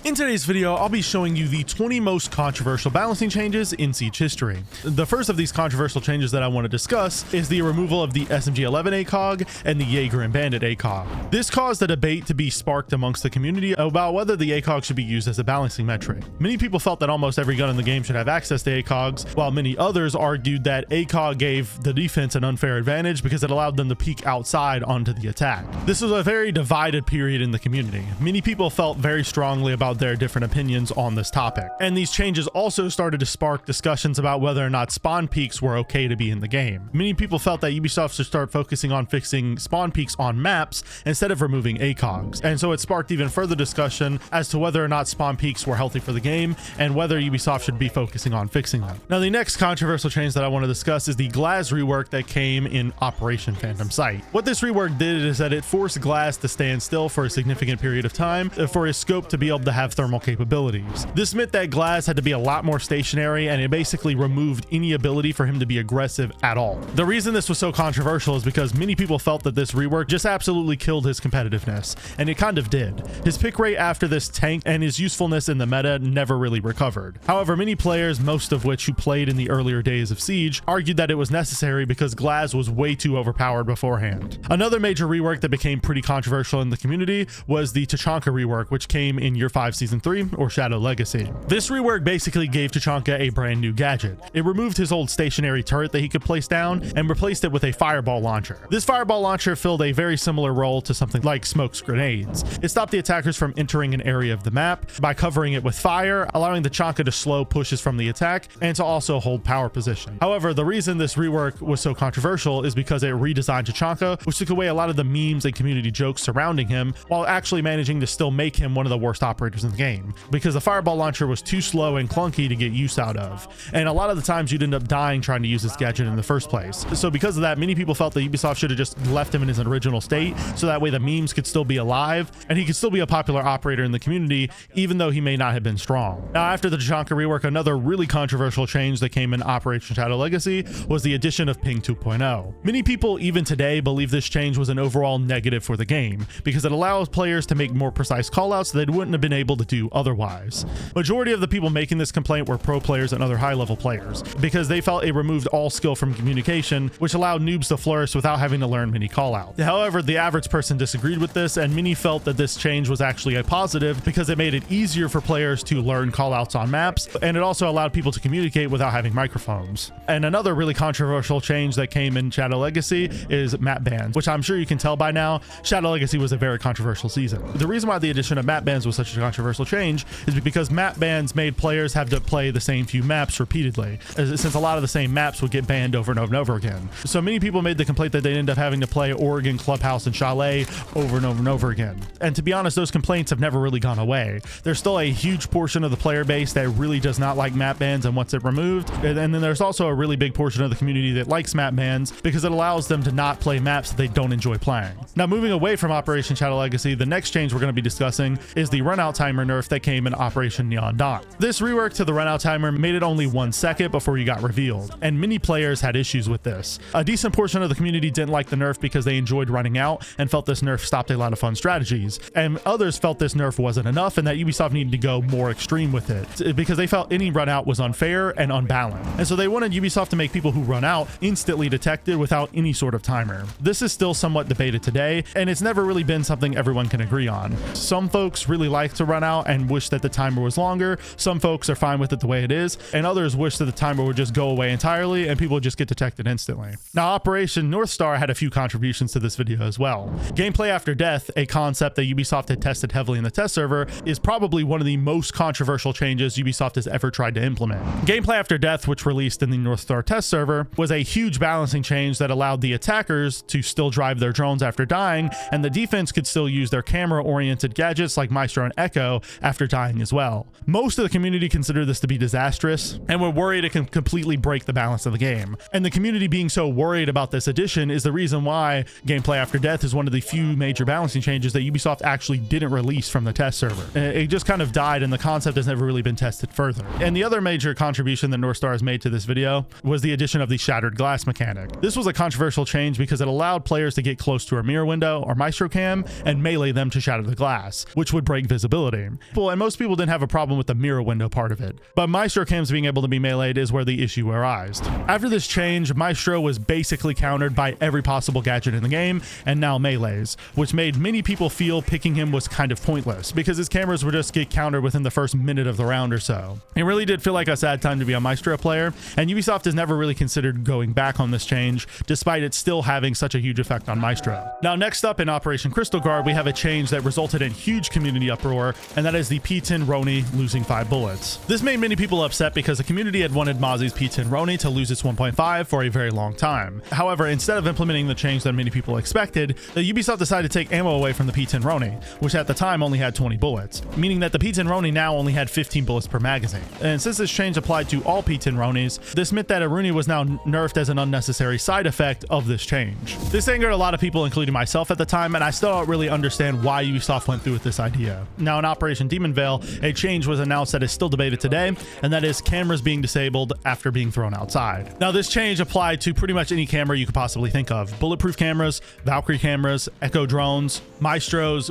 In today's video, I'll be showing you the 20 most controversial balancing changes in Siege history. The first of these controversial changes that I want to discuss is the removal of the SMG-11 ACOG and the Jaeger and Bandit ACOG. This caused a debate to be sparked amongst the community about whether the ACOG should be used as a balancing metric. Many people felt that almost every gun in the game should have access to ACOGs, while many others argued that ACOG gave the defense an unfair advantage because it allowed them to peek outside onto the attack. This was a very divided period in the community. Many people felt very strongly about their different opinions on this topic. And these changes also started to spark discussions about whether or not spawn peaks were okay to be in the game. Many people felt that Ubisoft should start focusing on fixing spawn peaks on maps instead of removing ACOGs. And so it sparked even further discussion as to whether or not spawn peaks were healthy for the game and whether Ubisoft should be focusing on fixing them. Now, the next controversial change that I want to discuss is the glass rework that came in Operation Phantom Sight. What this rework did is that it forced glass to stand still for a significant period of time for his scope to be able to have thermal capabilities. This meant that glass had to be a lot more stationary, and it basically removed any ability for him to be aggressive at all. The reason this was so controversial is because many people felt that this rework just absolutely killed his competitiveness, and it kind of did. His pick rate after this tanked, and his usefulness in the meta never really recovered. However, many players, most of which who played in the earlier days of Siege, argued that it was necessary because glass was way too overpowered beforehand. Another major rework that became pretty controversial in the community was the Tachanka rework, which came in Year 5 Season 3 or Shadow Legacy. This rework basically gave Tachanka a brand new gadget. It removed his old stationary turret that he could place down and replaced it with a fireball launcher. This fireball launcher filled a very similar role to something like Smoke's grenades. It stopped the attackers from entering an area of the map by covering it with fire, allowing the Tachanka to slow pushes from the attack and to also hold power position. However, the reason this rework was so controversial is because it redesigned Tachanka, which took away a lot of the memes and community jokes surrounding him, while actually managing to still make him one of the worst operators in the game, because the fireball launcher was too slow and clunky to get use out of, and a lot of the times you'd end up dying trying to use this gadget in the first place. So because of that, many people felt that Ubisoft should have just left him in his original state, so that way the memes could still be alive and he could still be a popular operator in the community, even though he may not have been strong. Now, after the Tachanka rework, another really controversial change that came in Operation Shadow Legacy was the addition of Ping 2.0. Many people even today believe this change was an overall negative for the game because it allows players to make more precise callouts that they wouldn't have been able to do otherwise. Majority of the people making this complaint were pro players and other high-level players because they felt it removed all skill from communication, which allowed noobs to flourish without having to learn many callouts. However, the average person disagreed with this, and many felt that this change was actually a positive because it made it easier for players to learn callouts on maps, and it also allowed people to communicate without having microphones. And another really controversial change that came in Shadow Legacy is map bans, which I'm sure you can tell by now, Shadow Legacy was a very controversial season. The reason why the addition of map bans was such a controversial change is because map bans made players have to play the same few maps repeatedly, since a lot of the same maps would get banned over and over and over again. So many people made the complaint that they'd end up having to play Oregon, Clubhouse, and Chalet over and over and over again. And to be honest, those complaints have never really gone away. There's still a huge portion of the player base that really does not like map bans and wants it removed. And then there's also a really big portion of the community that likes map bans because it allows them to not play maps that they don't enjoy playing. Now, moving away from Operation Shadow Legacy, the next change we're going to be discussing is the runout timer nerf that came in Operation Neon Dawn. This rework to the runout timer made it only 1 second before you got revealed, and many players had issues with this. A decent portion of the community didn't like the nerf because they enjoyed running out and felt this nerf stopped a lot of fun strategies, and others felt this nerf wasn't enough and that Ubisoft needed to go more extreme with it because they felt any run out was unfair and unbalanced, and so they wanted Ubisoft to make people who run out instantly detected without any sort of timer. This is still somewhat debated today, and it's never really been something everyone can agree on. Some folks really like to run out and wish that the timer was longer. Some folks are fine with it the way it is, and others wish that the timer would just go away entirely and people would just get detected instantly. Now, Operation North Star had a few contributions to this video as well. Gameplay after death, a concept that Ubisoft had tested heavily in the test server, is probably one of the most controversial changes Ubisoft has ever tried to implement. Gameplay after death, which released in the North Star test server, was a huge balancing change that allowed the attackers to still drive their drones after dying, and the defense could still use their camera-oriented gadgets like Maestro and Echo after dying as well. Most of the community considered this to be disastrous and were worried it can completely break the balance of the game. And the community being so worried about this addition is the reason why Gameplay After Death is one of the few major balancing changes that Ubisoft actually didn't release from the test server. It just kind of died, and the concept has never really been tested further. And the other major contribution that North Star has made to this video was the addition of the shattered glass mechanic. This was a controversial change because it allowed players to get close to a mirror window or Maestro Cam and melee them to shatter the glass, which would break visibility. quality. Well, and most people didn't have a problem with the mirror window part of it, but Maestro cams being able to be meleeed is where the issue arised. After this change, Maestro was basically countered by every possible gadget in the game, and now melees, which made many people feel picking him was kind of pointless, because his cameras would just get countered within the first minute of the round or so. It really did feel like a sad time to be a Maestro player, and Ubisoft has never really considered going back on this change, despite it still having such a huge effect on Maestro. Now, next up in Operation Crystal Guard, we have a change that resulted in huge community uproar, and that is the P10 Roni losing 5 bullets. This made many people upset because the community had wanted Mozzie's P10 Roni to lose its 1.5 for a very long time. However, instead of implementing the change that many people expected, the Ubisoft decided to take ammo away from the P10 Roni, which at the time only had 20 bullets, meaning that the P10 Roni now only had 15 bullets per magazine. And since this change applied to all P10 Ronis, this meant that a Runi was now nerfed as an unnecessary side effect of this change. This angered a lot of people, including myself at the time, and I still don't really understand why Ubisoft went through with this idea. Now, in Operation Demon Veil, a change was announced that is still debated today, and that is cameras being disabled after being thrown outside. Now, this change applied to pretty much any camera you could possibly think of: bulletproof cameras, Valkyrie cameras, Echo drones, Maestro's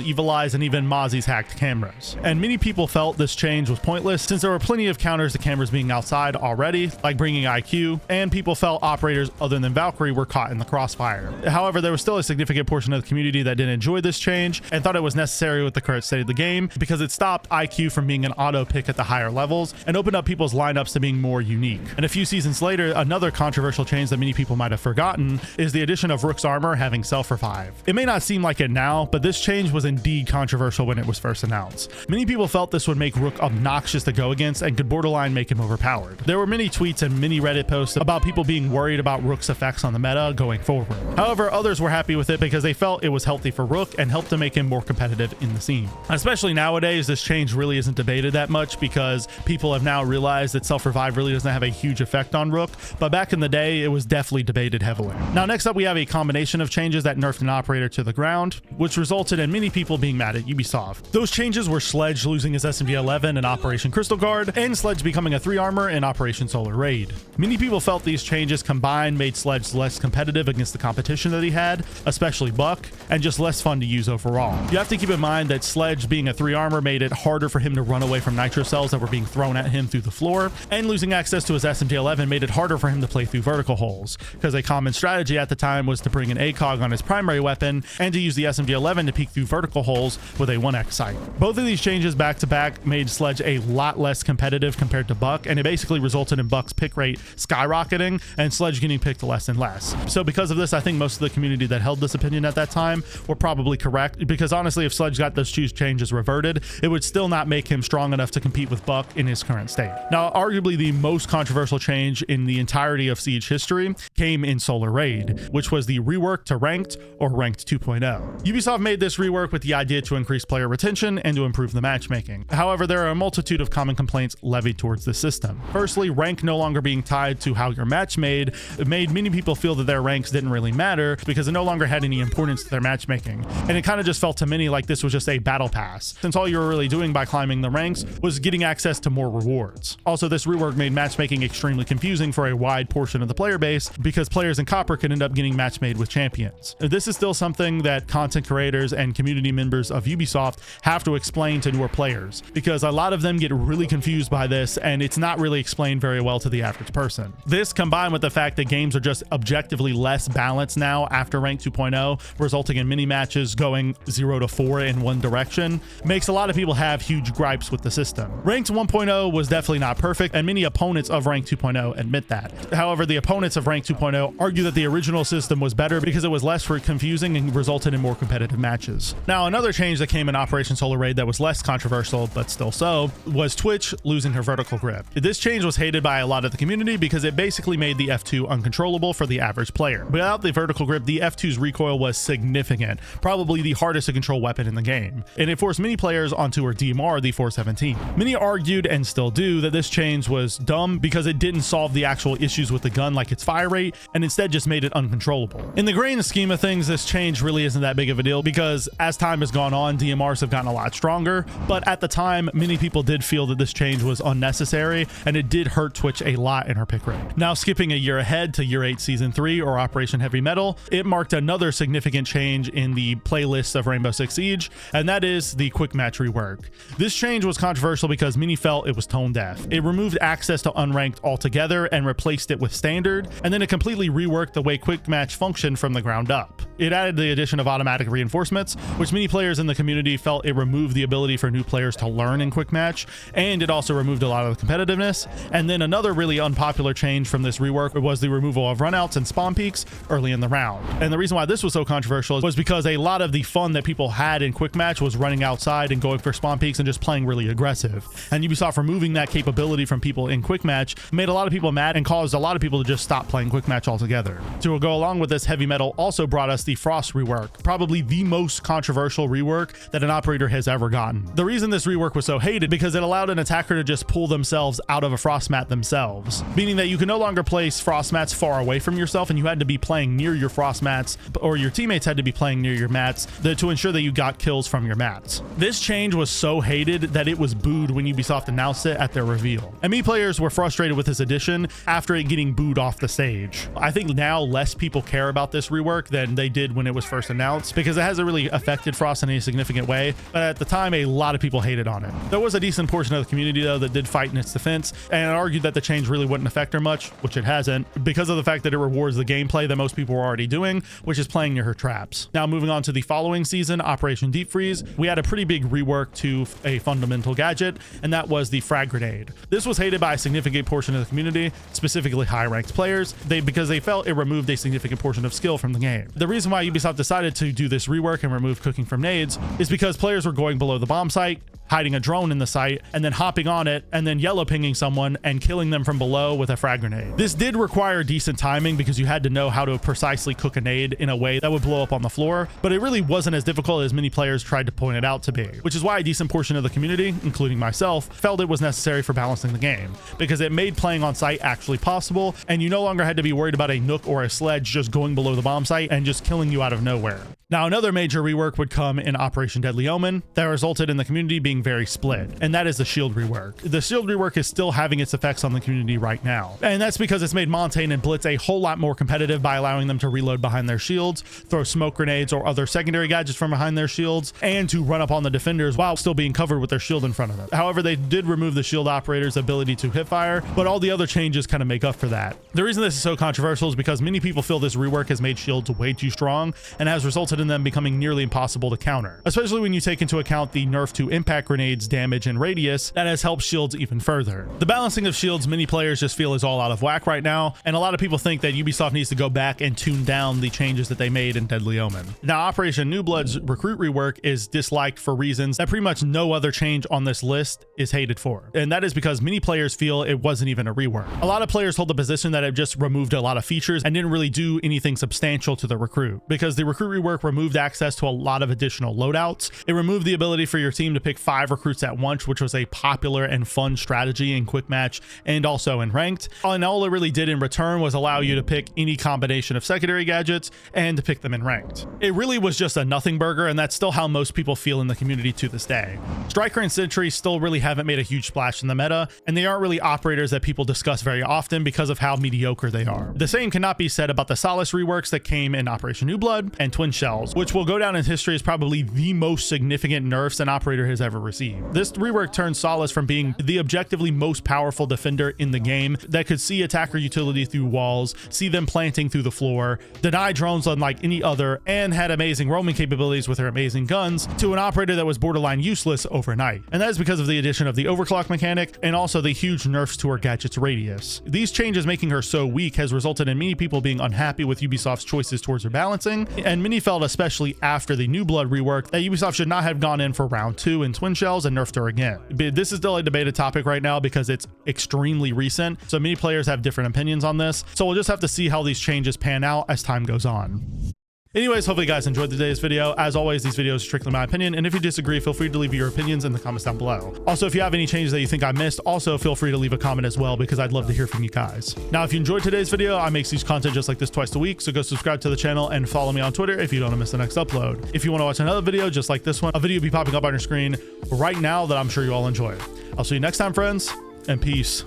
Evil Eyes, and even Mozzie's hacked cameras. And many people felt this change was pointless since there were plenty of counters to cameras being outside already, like bringing IQ, and people felt operators other than Valkyrie were caught in the crossfire. However, there was still a significant portion of the community that didn't enjoy this change and thought it was necessary with the current state of the game because it stopped IQ from being an auto pick at the higher levels and opened up people's lineups to being more unique. And a few seasons later, another controversial change that many people might have forgotten is the addition of Rook's armor having self-revive. It may not seem like it now, but this change was indeed controversial when it was first announced. Many people felt this would make Rook obnoxious to go against and could borderline make him overpowered. There were many tweets and many Reddit posts about people being worried about Rook's effects on the meta going forward. However, others were happy with it because they felt it was healthy for Rook and helped to make him more competitive in the scene. Especially nowadays, this change really isn't debated that much because people have now realized that self-revive really doesn't have a huge effect on Rook, but back in the day, it was definitely debated heavily. Now, next up, we have a combination of changes that nerfed an operator to the ground, which resulted in many people being mad at Ubisoft. Those changes were Sledge losing his SMG-11 in Operation Crystal Guard, and Sledge becoming a 3 armor in Operation Solar Raid. Many people felt these changes combined made Sledge less competitive against the competition that he had, especially Buck, and just less fun to use overall. You have to keep in mind that Sledge being a 3 armor made it harder for him to run away from nitro cells that were being thrown at him through the floor, and losing access to his SMG-11 made it harder for him to play through vertical holes, because a common strategy at the time was to bring an ACOG on his primary weapon and to use the SMG-11 to peek through vertical holes with a 1x sight. Both of these changes back to back made Sledge a lot less competitive compared to Buck, and it basically resulted in Buck's pick rate skyrocketing and Sledge getting picked less and less. So because of this, I think most of the community that held this opinion at that time were probably correct, because honestly, if Sledge got those changes reverted, it would still not make him strong enough to compete with Buck in his current state. Now, arguably the most controversial change in the entirety of Siege history came in Solar Raid, which was the rework to Ranked or Ranked 2.0. Ubisoft made this rework with the idea to increase player retention and to improve the matchmaking. However, there are a multitude of common complaints levied towards this system. Firstly, rank no longer being tied to how your match made many people feel that their ranks didn't really matter because it no longer had any importance to their matchmaking. And it kind of just felt to many like this was just a battle pass, since all you were really doing by climbing the ranks was getting access to more rewards. Also, this rework made matchmaking extremely confusing for a wide portion of the player base because players in Copper could end up getting match made with champions. This is still something that content creators and community members of Ubisoft have to explain to newer players, because a lot of them get really confused by this and it's not really explained very well to the average person. This, combined with the fact that games are just objectively less balanced now after Rank 2.0, resulting in many matches going 0 to 4 in one direction, makes a lot of people have huge gripes with the system. Ranked 1.0 was definitely not perfect, and many opponents of Rank 2.0 admit that. However, the opponents of Rank 2.0 argue that the original system was better because it was less confusing and resulted in more competitive matches. Now, another change that came in Operation Solar Raid that was less controversial, but still so, was Twitch losing her vertical grip. This change was hated by a lot of the community because it basically made the F2 uncontrollable for the average player. Without the vertical grip, the F2's recoil was significant, probably the hardest to control weapon in the game, and it forced many players onto her DMR, the 417. Many argued, and still do, that this change was dumb because it didn't solve the actual issues with the gun like its fire rate, and instead just made it uncontrollable. In the grand scheme of things, this change really isn't that big of a deal because as time has gone on, DMRs have gotten a lot stronger, but at the time, many people did feel that this change was unnecessary, and it did hurt Twitch a lot in her pick rate. Now, skipping a year ahead to Year 8 Season 3 or Operation Heavy Metal, it marked another significant change in the playlist of Rainbow Six Siege, and that is the the quick match rework. This change was controversial because many felt it was tone deaf. It removed access to unranked altogether and replaced it with standard, and then it completely reworked the way quick match functioned from the ground up. It added the addition of automatic reinforcements, which many players in the community felt it removed the ability for new players to learn in quick match, and it also removed a lot of the competitiveness. And then another really unpopular change from this rework was the removal of runouts and spawn peaks early in the round. And the reason why this was so controversial was because a lot of the fun that people had in quick match was running outside and going for spawn peaks and just playing really aggressive. And Ubisoft removing that capability from people in quick match made a lot of people mad and caused a lot of people to just stop playing quick match altogether. To go along with this, Heavy Metal also brought us the Frost rework, probably the most controversial rework that an operator has ever gotten. The reason this rework was so hated because it allowed an attacker to just pull themselves out of a frost mat themselves, meaning that you can no longer place frost mats far away from yourself and you had to be playing near your frost mats, or your teammates had to be playing near your mats to ensure that you got kills from your mats. This change was so hated that it was booed when Ubisoft announced it at their reveal. And many players were frustrated with this addition after it getting booed off the stage. I think now less people care about this rework than they did when it was first announced because it hasn't really affected Frost in any significant way, but at the time a lot of people hated on it. There was a decent portion of the community though that did fight in its defense and argued that the change really wouldn't affect her much, which it hasn't, because of the fact that it rewards the gameplay that most people were already doing, which is playing near her traps. Now moving on to the following season, Operation Deep Freeze, we had a pretty big rework to a fundamental gadget, and that was the frag grenade. This was hated by a significant portion of the community, specifically high ranked players, because they felt it removed a significant portion of skill from the game. The reason why Ubisoft decided to do this rework and remove cooking from nades is because players were going below the bomb site, hiding a drone in the site, and then hopping on it and then yellow pinging someone and killing them from below with a frag grenade. This did require decent timing because you had to know how to precisely cook a nade in a way that would blow up on the floor, but it really wasn't as difficult as many players tried to point it out to be, which is why a decent portion of the community, including myself, felt it was necessary for balancing the game because it made playing on site actually possible, and you no longer had to be worried about a nook or a sledge just going below the bomb site and just killing you out of nowhere. Now, another major rework would come in Operation Deadly Omen that resulted in the community being very split, and that is the shield rework. The shield rework is still having its effects on the community right now, and that's because it's made Montane and Blitz a whole lot more competitive by allowing them to reload behind their shields, throw smoke grenades or other secondary gadgets from behind their shields, and to run up on the defenders while still being covered with their shield in front of them. However, they did remove the shield operator's ability to hip fire, but all the other changes kind of make up for that. The reason this is so controversial is because many people feel this rework has made shields way too strong and has resulted in them becoming nearly impossible to counter, especially when you take into account the nerf to impact grenades damage and radius that has helped shields even further. The balancing of shields many players just feel is all out of whack right now, and a lot of people think that Ubisoft needs to go back and tune down the changes that they made in Deadly Omen. Now, Operation New Blood's recruit rework is disliked for reasons that pretty much no other change on this list is hated for, and that is because many players feel it wasn't even a rework. A lot of players hold the position that it just removed a lot of features and didn't really do anything substantial to the recruit, because the recruit rework removed access to a lot of additional loadouts. It removed the ability for your team to pick 5 recruits at once, which was a popular and fun strategy in quick match and also in ranked. And all it really did in return was allow you to pick any combination of secondary gadgets and to pick them in ranked. It really was just a nothing burger, and that's still how most people feel in the community to this day. Striker and Sentry still really haven't made a huge splash in the meta, and they aren't really operators that people discuss very often because of how mediocre they are. The same cannot be said about the Solace reworks that came in Operation New Blood and Twin Shells, which will go down in history as probably the most significant nerfs an operator has ever received. This rework turned Solace from being the objectively most powerful defender in the game that could see attacker utility through walls, see them planting through the floor, deny drones unlike any other, and had amazing roaming capabilities with her amazing guns, to an operator that was borderline useless overnight. And that is because of the addition of the overclock mechanic and also the huge nerfs to her gadget's radius. These changes making her so weak has resulted in many people being unhappy with Ubisoft's choices towards her balancing, and many felt, especially after the New Blood rework, that Ubisoft should not have gone in for round 2 in Twin Shells and nerfed her again. This is still a debated topic right now because it's extremely recent, so many players have different opinions on this, so we'll just have to see how these changes pan out as time goes on. Anyways, hopefully you guys enjoyed today's video. As always, these videos are strictly my opinion, and if you disagree, feel free to leave your opinions in the comments down below. Also, if you have any changes that you think I missed, also feel free to leave a comment as well, because I'd love to hear from you guys. Now, if you enjoyed today's video, I make these content just like this twice a week, so go subscribe to the channel and follow me on Twitter if you don't want to miss the next upload. If you want to watch another video just like this one, a video will be popping up on your screen right now that I'm sure you all enjoy. I'll see you next time, friends, and peace.